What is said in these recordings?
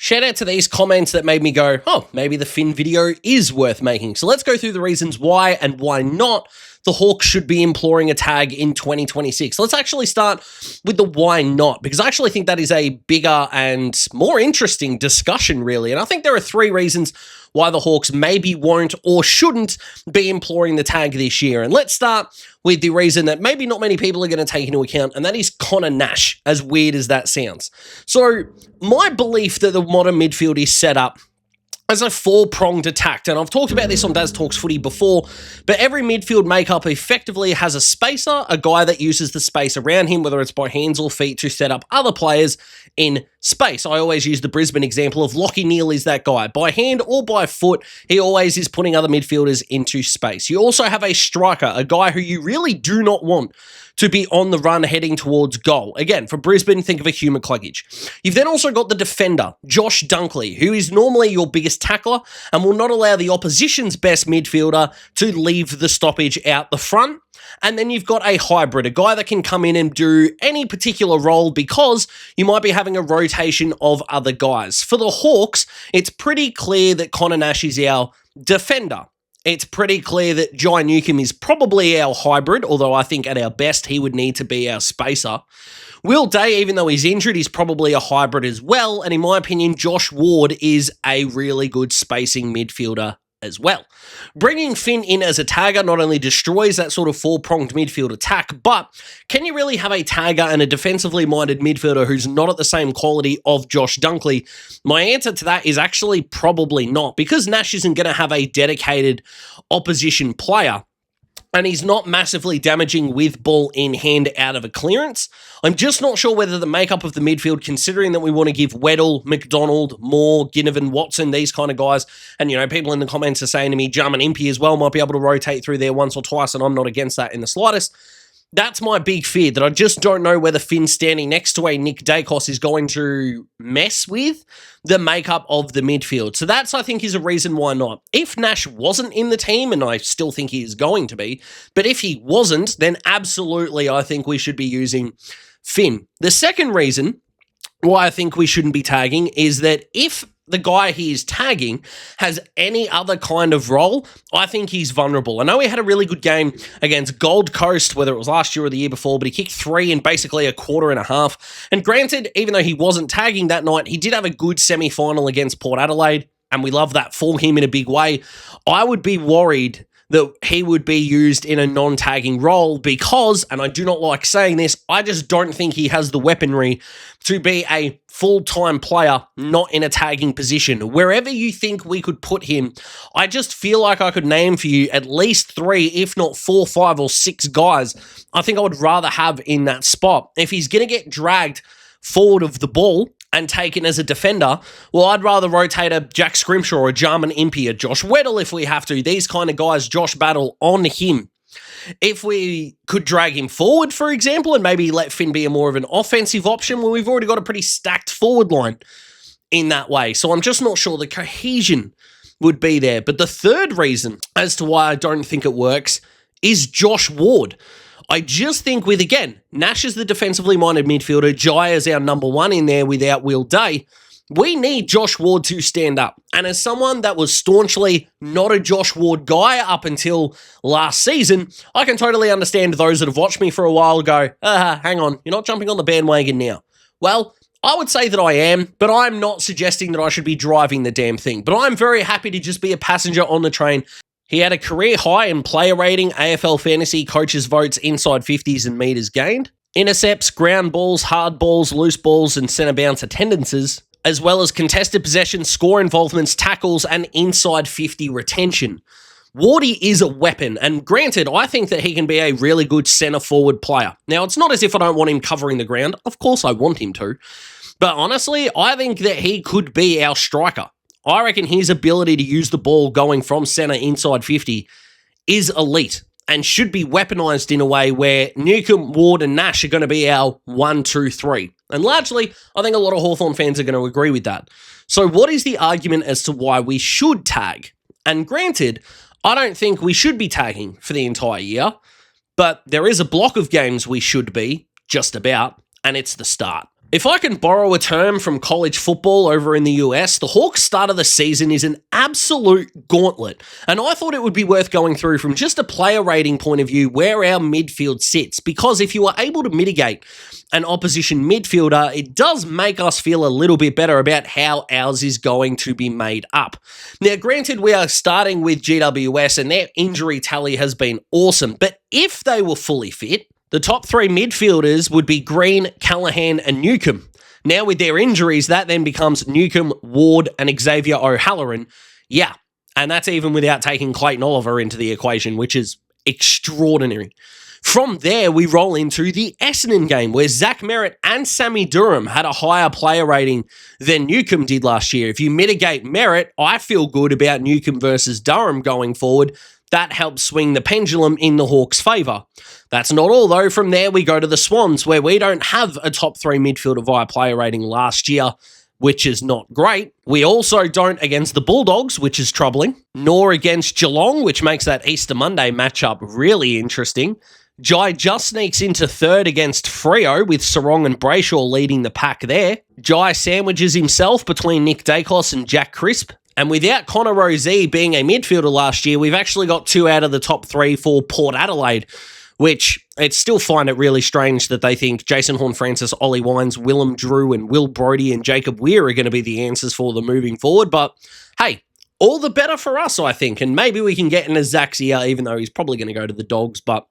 Shout out to these comments that made me go, oh, maybe the Finn video is worth making. So let's go through the reasons why and why not the Hawks should be imploring a tag in 2026. Let's actually start with the why not, because I actually think that is a bigger and more interesting discussion, really. And I think there are three reasons why the Hawks maybe won't or shouldn't be imploring the tag this year. And let's start with the reason that maybe not many people are going to take into account, and that is Connor Nash, as weird as that sounds. So my belief that the modern midfield is set up as a four-pronged attack, and I've talked about this on Daz Talks Footy before, but every midfield makeup effectively has a spacer, a guy that uses the space around him, whether it's by hands or feet, to set up other players in space. I always use the Brisbane example of Lachie Neale is that guy. By hand or by foot, he always is putting other midfielders into space. You also have a striker, a guy who you really do not want to be on the run heading towards goal. Again, for Brisbane, think of a Hugh McCluggage. You've then also got the defender, Josh Dunkley, who is normally your biggest tackler and will not allow the opposition's best midfielder to leave the stoppage out the front. And then you've got a hybrid, a guy that can come in and do any particular role because you might be having a rotation of other guys. For the Hawks, it's pretty clear that Connor Nash is our defender. It's pretty clear that Jai Newcomb is probably our hybrid, although I think at our best he would need to be our spacer. Will Day, even though he's injured, is probably a hybrid as well, and in my opinion, Josh Ward is a really good spacing midfielder as well. Bringing Finn in as a tagger not only destroys that sort of four-pronged midfield attack, but can you really have a tagger and a defensively minded midfielder who's not at the same quality of Josh Dunkley? My answer to that is actually probably not, because Nash isn't going to have a dedicated opposition player, and he's not massively damaging with ball in hand out of a clearance. I'm just not sure whether the makeup of the midfield, considering that we want to give Weddle, McDonald, Moore, Ginnivan, Watson, these kind of guys, and, you know, people in the comments are saying to me, Jarman Impey as well might be able to rotate through there once or twice, and I'm not against that in the slightest. That's my big fear, that I just don't know whether Finn standing next to a Nick Dacos is going to mess with the makeup of the midfield. So that's, I think, is a reason why not. If Nash wasn't in the team, and I still think he is going to be, but if he wasn't, then absolutely I think we should be using Finn. The second reason why I think we shouldn't be tagging is that if the guy he is tagging has any other kind of role, I think he's vulnerable. I know he had a really good game against Gold Coast, whether it was last year or the year before, but he kicked 3 in basically a quarter and a half. And granted, even though he wasn't tagging that night, he did have a good semi-final against Port Adelaide, and we love that for him in a big way. I would be worried that he would be used in a non-tagging role because, and I do not like saying this, I just don't think he has the weaponry to be a full-time player, not in a tagging position. Wherever you think we could put him, I just feel like I could name for you at least 3, if not 4, 5, or 6 guys I think I would rather have in that spot. If he's going to get dragged forward of the ball and taken as a defender, well, I'd rather rotate a Jack Scrimshaw or a Jarman Impey, a Josh Weddle if we have to. These kind of guys, Josh Battle on him. If we could drag him forward, for example, and maybe let Finn be a more of an offensive option, well, we've already got a pretty stacked forward line in that way. So I'm just not sure the cohesion would be there. But the third reason as to why I don't think it works is Josh Ward. I just think with, again, Nash is the defensively minded midfielder, Jai is our number 1 in there without Will Day, we need Josh Ward to stand up. And as someone that was staunchly not a Josh Ward guy up until last season, I can totally understand those that have watched me for a while go, hang on, you're not jumping on the bandwagon now. Well, I would say that I am, but I'm not suggesting that I should be driving the damn thing. But I'm very happy to just be a passenger on the train. He had a career high in player rating, AFL fantasy, coaches' votes, inside 50s and metres gained, intercepts, ground balls, hard balls, loose balls, and centre bounce attendances, as well as contested possession, score involvements, tackles, and inside 50 retention. Wardy is a weapon, and granted, I think that he can be a really good centre forward player. Now, it's not as if I don't want him covering the ground. Of course I want him to. But honestly, I think that he could be our striker. I reckon his ability to use the ball going from centre inside 50 is elite and should be weaponised in a way where Newcomb, Ward and Nash are going to be our 1, 2, 3. And largely, I think a lot of Hawthorn fans are going to agree with that. So what is the argument as to why we should tag? And granted, I don't think we should be tagging for the entire year, but there is a block of games we should be, just about, and it's the start. If I can borrow a term from college football over in the US, the Hawks' start of the season is an absolute gauntlet. And I thought it would be worth going through from just a player rating point of view where our midfield sits. Because if you are able to mitigate an opposition midfielder, it does make us feel a little bit better about how ours is going to be made up. Now, granted, we are starting with GWS and their injury tally has been awesome. But if they were fully fit, the top three midfielders would be Green, Callahan, and Newcomb. Now, with their injuries, that then becomes Newcomb, Ward, and Xavier O'Halloran. Yeah, and that's even without taking Clayton Oliver into the equation, which is extraordinary. From there, we roll into the Essendon game, where Zach Merritt and Sammy Durham had a higher player rating than Newcomb did last year. If you mitigate Merritt, I feel good about Newcomb versus Durham going forward. That helps swing the pendulum in the Hawks' favour. That's not all, though. From there, we go to the Swans, where we don't have a top three midfielder via player rating last year, which is not great. We also don't against the Bulldogs, which is troubling, nor against Geelong, which makes that Easter Monday matchup really interesting. Jai just sneaks into third against Freo, with Sarong and Brayshaw leading the pack there. Jai sandwiches himself between Nick Dacos and Jack Crisp. And without Connor Rozee being a midfielder last year, we've actually got 2 out of the top 3 for Port Adelaide, which I still find it really strange that they think Jason Horne-Francis, Ollie Wines, Willem Drew, and Will Brodie and Jacob Weir are going to be the answers for them moving forward. But hey, all the better for us, I think. And maybe we can get into Zach's ear, even though he's probably going to go to the Dogs, but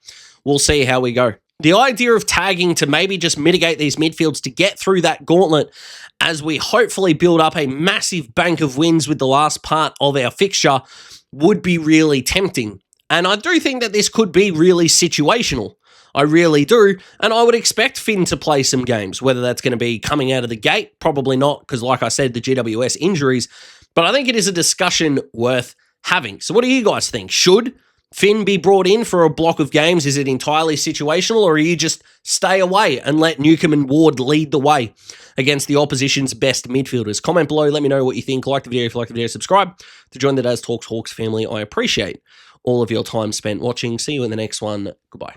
we'll see how we go. The idea of tagging to maybe just mitigate these midfields to get through that gauntlet as we hopefully build up a massive bank of wins with the last part of our fixture would be really tempting. And I do think that this could be really situational. I really do. And I would expect Finn to play some games, whether that's going to be coming out of the gate, probably not, because like I said, the GWS injuries. But I think it is a discussion worth having. So what do you guys think? Should Finn be brought in for a block of games? Is it entirely situational, or are you just stay away and let Newcomb and Ward lead the way against the opposition's best midfielders? Comment below. Let me know what you think. Like the video if you like the video. Subscribe to join the Daz Talks Hawks family. I appreciate all of your time spent watching. See you in the next one. Goodbye.